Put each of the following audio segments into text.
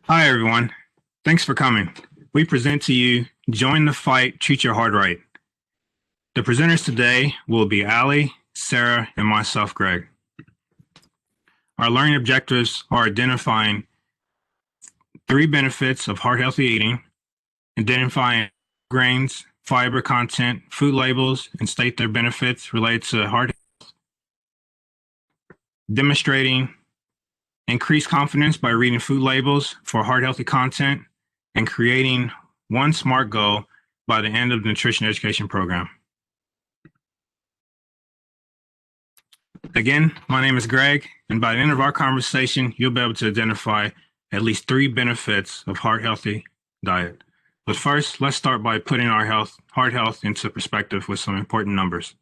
Hi, everyone. Thanks for coming. We present to you Join the Fight, Treat Your Heart Right. The presenters today will be Ali, Sarah, and myself, Greg. Our learning objectives are identifying 3 benefits of heart healthy eating, identifying grains, fiber content, food labels, and state their benefits related to heart health, demonstrating increased confidence by reading food labels for heart healthy content, and creating one SMART goal by the end of the nutrition education program. Again, my name is Greg, and by the end of our conversation, you'll be able to identify at least 3 benefits of heart healthy diet. But first, let's start by putting our heart health into perspective with some important numbers.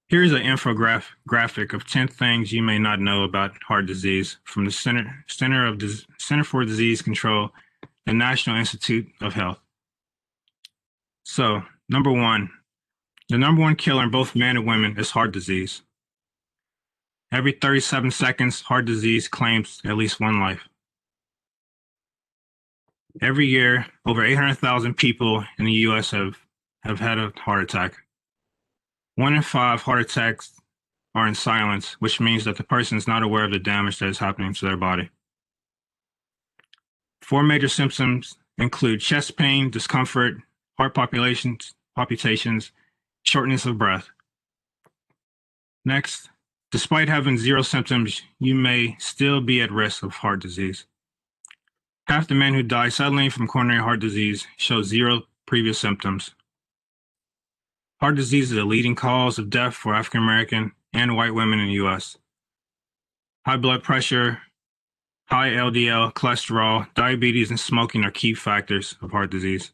Here's an infographic of 10 things you may not know about heart disease from the Center for Disease Control, the National Institute of Health. So, number 1, the number 1 killer in both men and women is heart disease. Every 37 seconds, heart disease claims at least one life. Every year, over 800,000 people in the U.S. have had a heart attack. 1 in 5 heart attacks are in silence, which means that the person is not aware of the damage that is happening to their body. 4 major symptoms include chest pain, discomfort, heart palpitations, shortness of breath. Next, despite having 0 symptoms, you may still be at risk of heart disease. Half the men who die suddenly from coronary heart disease show 0 previous symptoms. Heart disease is a leading cause of death for African American and white women in the U.S. High blood pressure, high LDL, cholesterol, diabetes, and smoking are key factors of heart disease.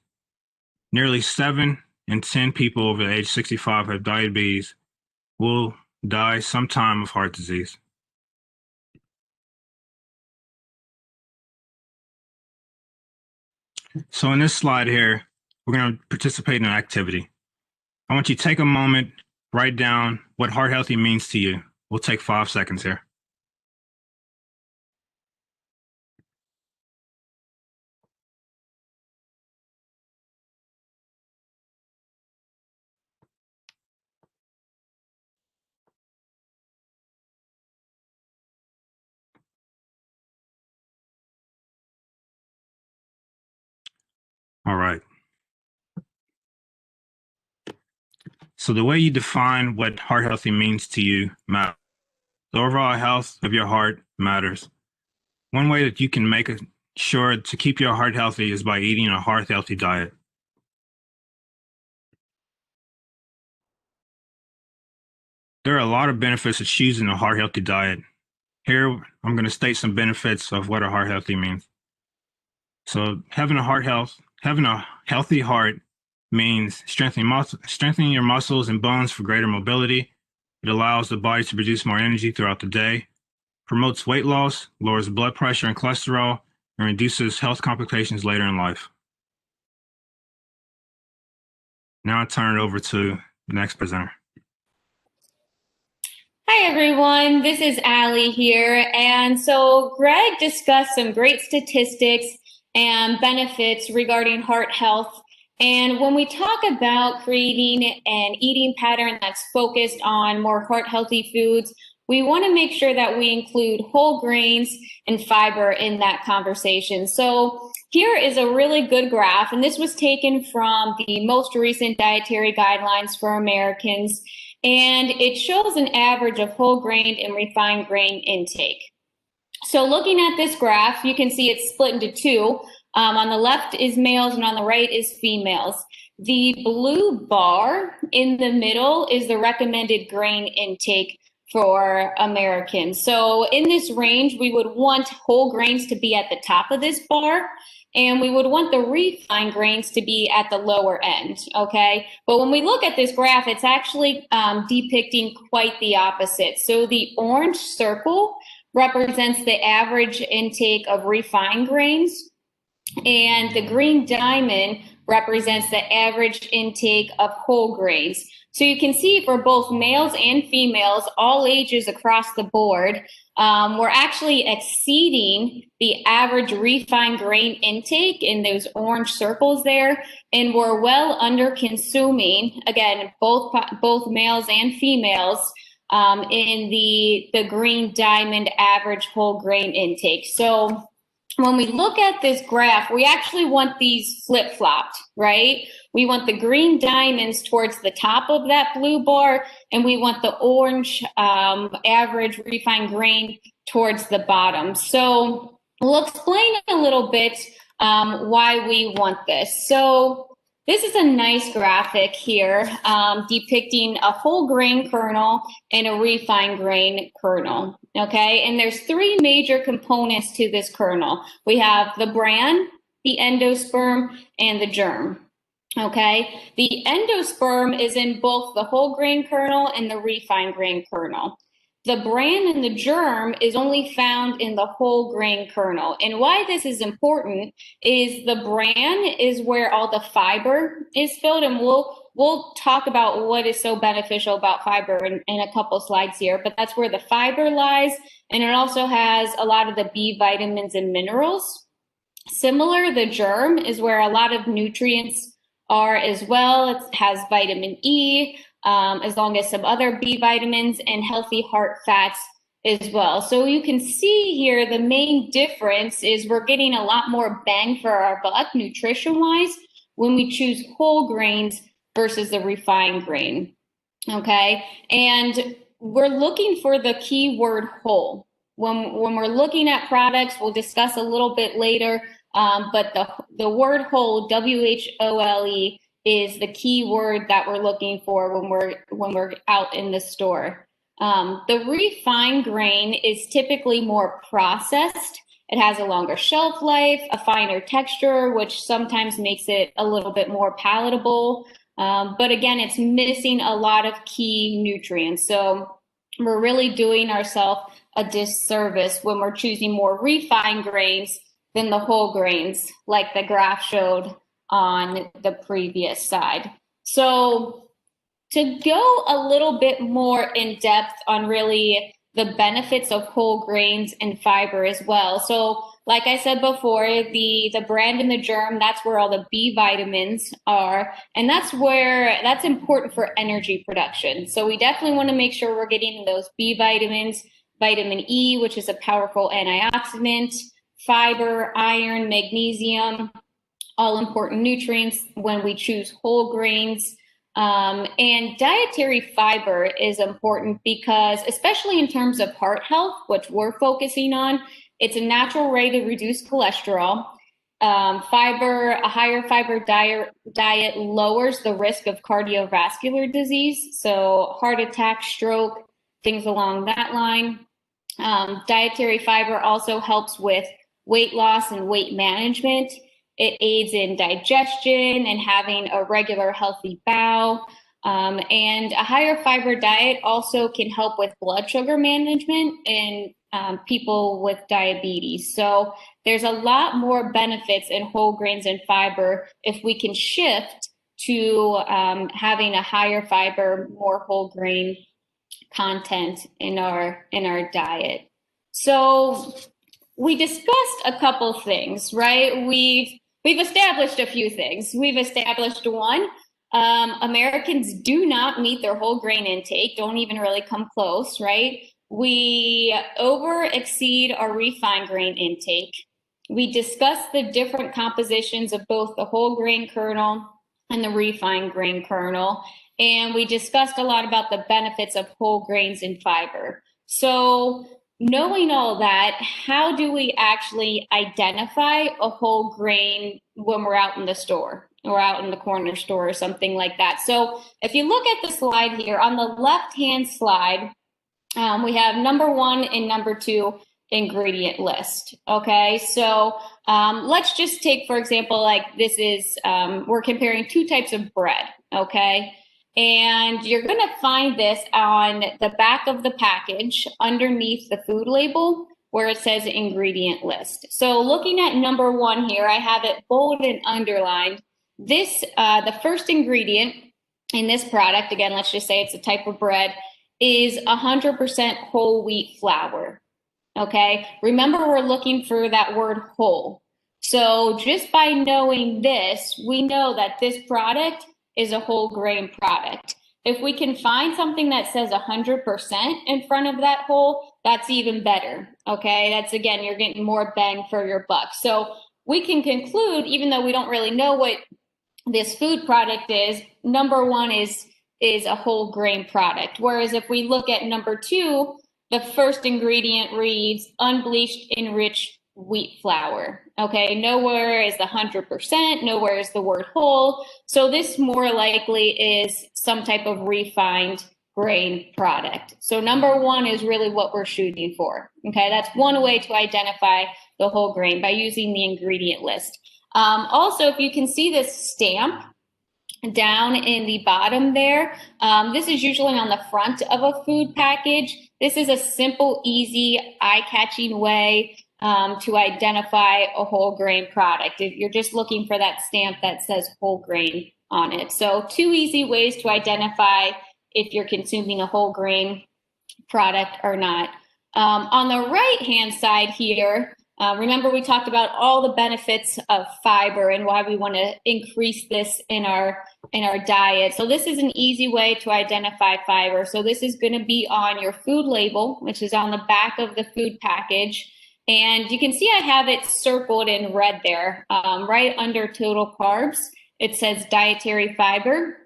Nearly 7 in 10 people over the age 65 who have diabetes will die sometime of heart disease. So in this slide here, we're going to participate in an activity. I want you to take a moment, write down what heart healthy means to you. We'll take 5 seconds here. All right. So the way you define what heart healthy means to you matters. The overall health of your heart matters. One way that you can make sure to keep your heart healthy is by eating a heart healthy diet. There are a lot of benefits to choosing a heart healthy diet. Here, I'm going to state some benefits of what a heart healthy means. So having a healthy heart means strengthening your muscles and bones for greater mobility. It allows the body to produce more energy throughout the day, promotes weight loss, lowers blood pressure and cholesterol, and reduces health complications later in life. Now I turn it over to the next presenter. Hi, everyone. This is Ali here. And so Greg discussed some great statistics and benefits regarding heart health. And when we talk about creating an eating pattern that's focused on more heart healthy foods, we want to make sure that we include whole grains and fiber in that conversation. So here is a really good graph, and this was taken from the most recent dietary guidelines for Americans. And it shows an average of whole grain and refined grain intake. So looking at this graph, you can see it's split into 2. On the left is males and on the right is females. The blue bar in the middle is the recommended grain intake for Americans. So in this range, we would want whole grains to be at the top of this bar, and we would want the refined grains to be at the lower end, okay? But when we look at this graph, it's actually depicting quite the opposite. So the orange circle represents the average intake of refined grains, and the green diamond represents the average intake of whole grains. So you can see for both males and females, all ages across the board, we're actually exceeding the average refined grain intake in those orange circles there, and we're well under consuming, again, both males and females, in the Green Diamond average whole grain intake. So when we look at this graph, we actually want these flip-flopped, right? We want the green diamonds towards the top of that blue bar, and we want the orange average refined grain towards the bottom. So we'll explain a little bit why we want this. So this is a nice graphic here depicting a whole grain kernel and a refined grain kernel, okay? And there's three major components to this kernel. We have the bran, the endosperm, and the germ, okay? The endosperm is in both the whole grain kernel and the refined grain kernel. The bran and the germ is only found in the whole grain kernel. And why this is important is the bran is where all the fiber is filled, and we'll talk about what is so beneficial about fiber in a couple slides here, but that's where the fiber lies, and it also has a lot of the B vitamins and minerals. Similar, the germ is where a lot of nutrients are as well. It has vitamin E, as long as some other B vitamins and healthy heart fats as well. So you can see here the main difference is we're getting a lot more bang for our buck nutrition-wise when we choose whole grains versus the refined grain, okay? And we're looking for the keyword whole. When we're looking at products, we'll discuss a little bit later, but the word whole, W-H-O-L-E, is the key word that we're looking for when we're out in the store. The refined grain is typically more processed. It has a longer shelf life, a finer texture, which sometimes makes it a little bit more palatable. But again, it's missing a lot of key nutrients. So we're really doing ourselves a disservice when we're choosing more refined grains than the whole grains, like the graph showed on the previous slide. So to go a little bit more in depth on really the benefits of whole grains and fiber as well. So like I said before, the bran and the germ, that's where all the B vitamins are, and that's important for energy production. So we definitely want to make sure we're getting those B vitamins, vitamin E, which is a powerful antioxidant, fiber, iron, magnesium, all important nutrients when we choose whole grains. And dietary fiber is important because, especially in terms of heart health, which we're focusing on, it's a natural way to reduce cholesterol. A higher fiber diet lowers the risk of cardiovascular disease, so heart attack, stroke, things along that line. Dietary fiber also helps with weight loss and weight management. It aids in digestion and having a regular healthy bowel. And a higher fiber diet also can help with blood sugar management in people with diabetes. So there's a lot more benefits in whole grains and fiber if we can shift to having a higher fiber, more whole grain content in our diet. So we discussed a couple things, right? We've established a few things. We've established one, Americans do not meet their whole grain intake, don't even really come close, right? We exceed our refined grain intake. We discussed the different compositions of both the whole grain kernel and the refined grain kernel. And we discussed a lot about the benefits of whole grains and fiber. So knowing all that, how do we actually identify a whole grain when we're out in the store or out in the corner store or something like that? So if you look at the slide here, on the left-hand slide, we have number 1 and number 2 ingredient list. Okay, so let's just take, for example, like this is, we're comparing 2 types of bread, okay? And you're going to find this on the back of the package underneath the food label where it says ingredient list. So looking at number 1 here, I have it bold and underlined. This, the first ingredient in this product, again, let's just say it's a type of bread, is 100% whole wheat flour. Okay, remember we're looking for that word whole. So just by knowing this, we know that this product is a whole grain product. If we can find something that says 100% in front of that whole, that's even better. Okay, that's again, you're getting more bang for your buck. So we can conclude, even though we don't really know what this food product is, number one is a whole grain product. Whereas if we look at number two, the first ingredient reads unbleached enriched wheat flour. Okay, nowhere is the 100%, nowhere is the word whole. So this more likely is some type of refined grain product. So number one is really what we're shooting for. Okay, that's one way to identify the whole grain, by using the ingredient list. Also, if you can see this stamp down in the bottom there, this is usually on the front of a food package. This is a simple, easy, eye-catching way to identify a whole grain product if you're just looking for that stamp that says whole grain on it. So two easy ways to identify if you're consuming a whole grain product or not. On the right-hand side here, remember we talked about all the benefits of fiber and why we want to increase this in our diet. So this is an easy way to identify fiber. So this is going to be on your food label, which is on the back of the food package. And you can see I have it circled in red there, right under total carbs. It says dietary fiber.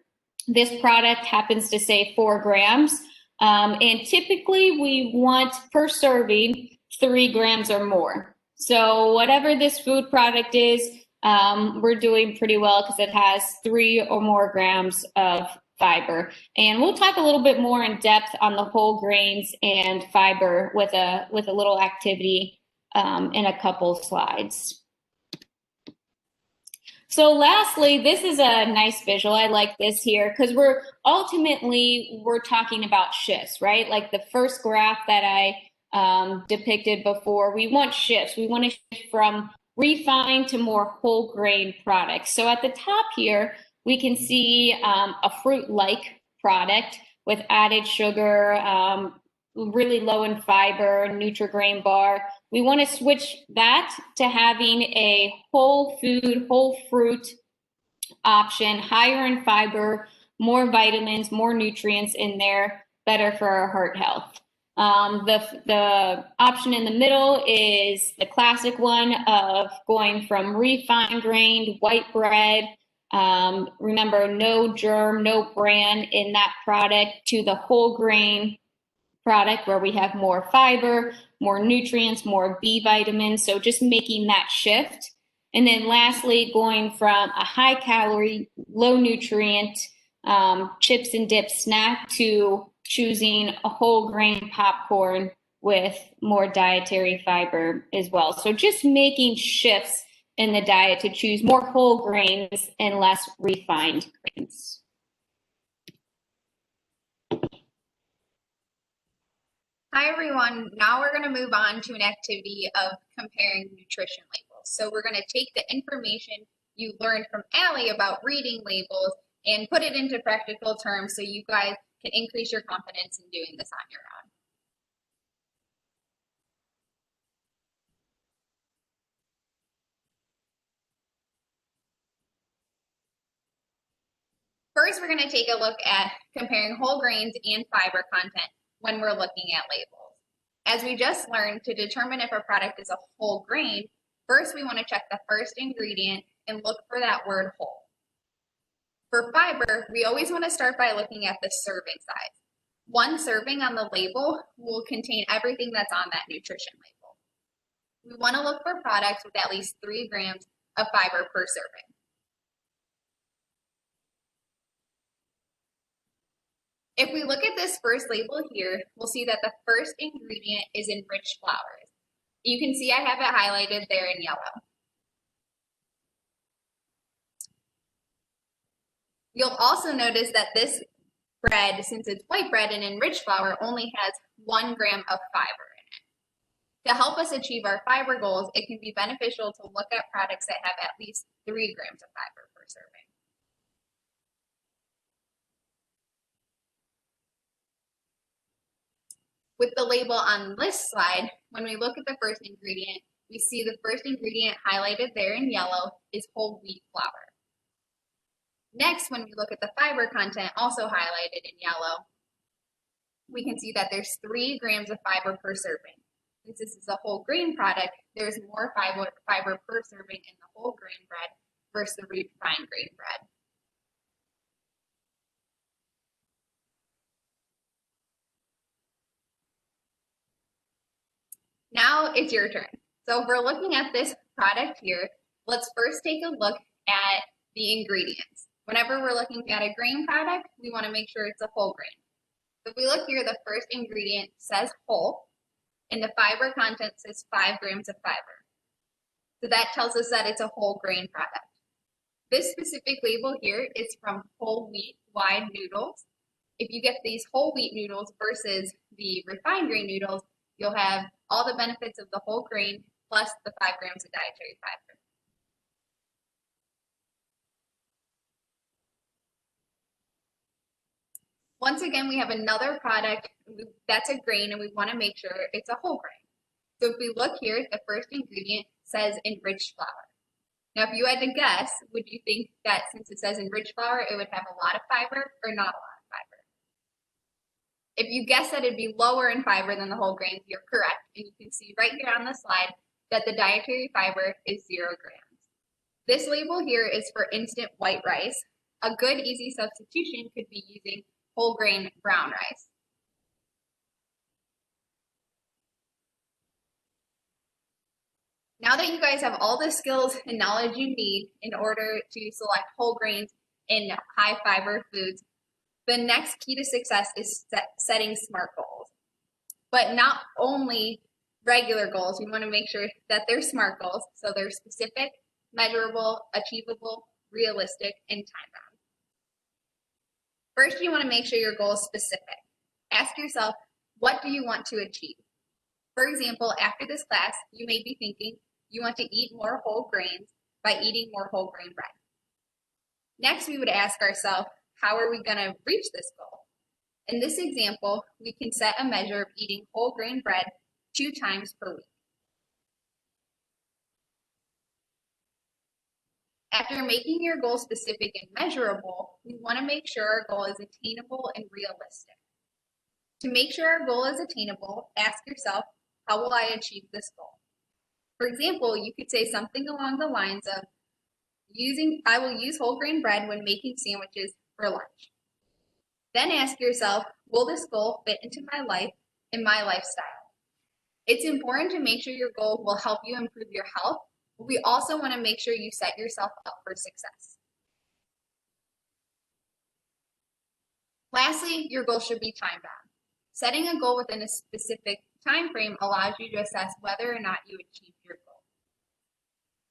This product happens to say 4 grams. And typically we want per serving 3 grams or more. So whatever this food product is, we're doing pretty well because it has 3 or more grams of fiber. And we'll talk a little bit more in depth on the whole grains and fiber with a little activity in a couple slides. So lastly, this is a nice visual. I like this here because we're talking about shifts, right? Like the first graph that I depicted before, we want shifts. We want to shift from refined to more whole grain products. So at the top here, we can see a fruit-like product with added sugar, really low in fiber, Nutri-Grain bar. We want to switch that to having a whole food, whole fruit option, higher in fiber, more vitamins, more nutrients in there, better for our heart health. The option in the middle is the classic one of going from refined grained white bread. Remember, no germ, no bran in that product, to the whole grain product where we have more fiber, more nutrients, more B vitamins. So just making that shift. And then lastly, going from a high calorie, low nutrient, chips and dip snack to choosing a whole grain popcorn with more dietary fiber as well. So just making shifts in the diet to choose more whole grains and less refined grains. Hi everyone, now we're going to move on to an activity of comparing nutrition labels. So we're going to take the information you learned from Allie about reading labels and put it into practical terms so you guys can increase your confidence in doing this on your own. First, we're going to take a look at comparing whole grains and fiber content when we're looking at labels. As we just learned, to determine if a product is a whole grain, first we want to check the first ingredient and look for that word whole. For fiber, we always want to start by looking at the serving size. 1 serving on the label will contain everything that's on that nutrition label. We want to look for products with at least 3 grams of fiber per serving. If we look at this first label here, we'll see that the first ingredient is enriched flours. You can see I have it highlighted there in yellow. You'll also notice that this bread, since it's white bread and enriched flour, only has 1 gram of fiber in it. To help us achieve our fiber goals, it can be beneficial to look at products that have at least 3 grams of fiber per serving. With the label on this slide, when we look at the first ingredient, we see the first ingredient highlighted there in yellow is whole wheat flour. Next, when we look at the fiber content, also highlighted in yellow, we can see that there's 3 grams of fiber per serving. Since this is a whole grain product, there's more fiber per serving in the whole grain bread versus the refined grain bread. Now it's your turn. So if we're looking at this product here, let's first take a look at the ingredients. Whenever we're looking at a grain product, we want to make sure it's a whole grain. So if we look here, the first ingredient says whole, and the fiber content says 5 grams of fiber. So that tells us that it's a whole grain product. This specific label here is from whole wheat wide noodles. If you get these whole wheat noodles versus the refined grain noodles, you'll have all the benefits of the whole grain plus the 5 grams of dietary fiber. Once again, we have another product that's a grain, and we want to make sure it's a whole grain. So if we look here, the first ingredient says enriched flour. Now, if you had to guess, would you think that since it says enriched flour, it would have a lot of fiber or not a lot of fiber? If you guess that it'd be lower in fiber than the whole grains, you're correct. And you can see right here on the slide that the dietary fiber is 0 grams. This label here is for instant white rice. A good, easy substitution could be using whole grain brown rice. Now that you guys have all the skills and knowledge you need in order to select whole grains in high fiber foods, the next key to success is setting SMART goals. But not only regular goals, we want to make sure that they're SMART goals, so they're specific, measurable, achievable, realistic, and time-bound. First, you want to make sure your goal is specific. Ask yourself, what do you want to achieve? For example, after this class, you may be thinking you want to eat more whole grains by eating more whole grain bread. Next, we would ask ourselves, how are we going to reach this goal? In this example, we can set a measure of eating whole grain bread 2 times per week. After making your goal specific and measurable, we want to make sure our goal is attainable and realistic. To make sure our goal is attainable, ask yourself, how will I achieve this goal? For example, you could say something along the lines of, I will use whole grain bread when making sandwiches for lunch. Then ask yourself, will this goal fit into my life and my lifestyle? It's important to make sure your goal will help you improve your health, but we also want to make sure you set yourself up for success. Lastly, your goal should be time-bound. Setting a goal within a specific time frame allows you to assess whether or not you achieved your goal.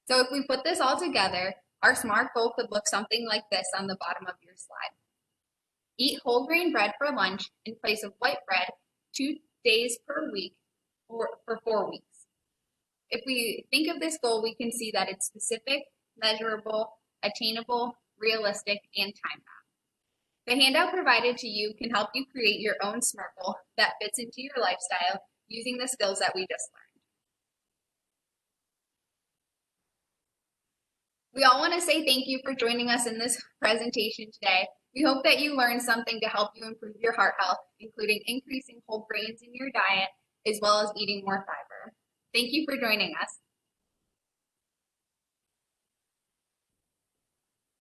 So if we put this all together, our SMART goal could look something like this on the bottom of your slide. Eat whole grain bread for lunch in place of white bread 2 days per week for 4 weeks. If we think of this goal, we can see that it's specific, measurable, attainable, realistic, and time-bound. The handout provided to you can help you create your own SMART goal that fits into your lifestyle using the skills that we just learned. We all want to say thank you for joining us in this presentation today. We hope that you learned something to help you improve your heart health, including increasing whole grains in your diet, as well as eating more fiber. Thank you for joining us.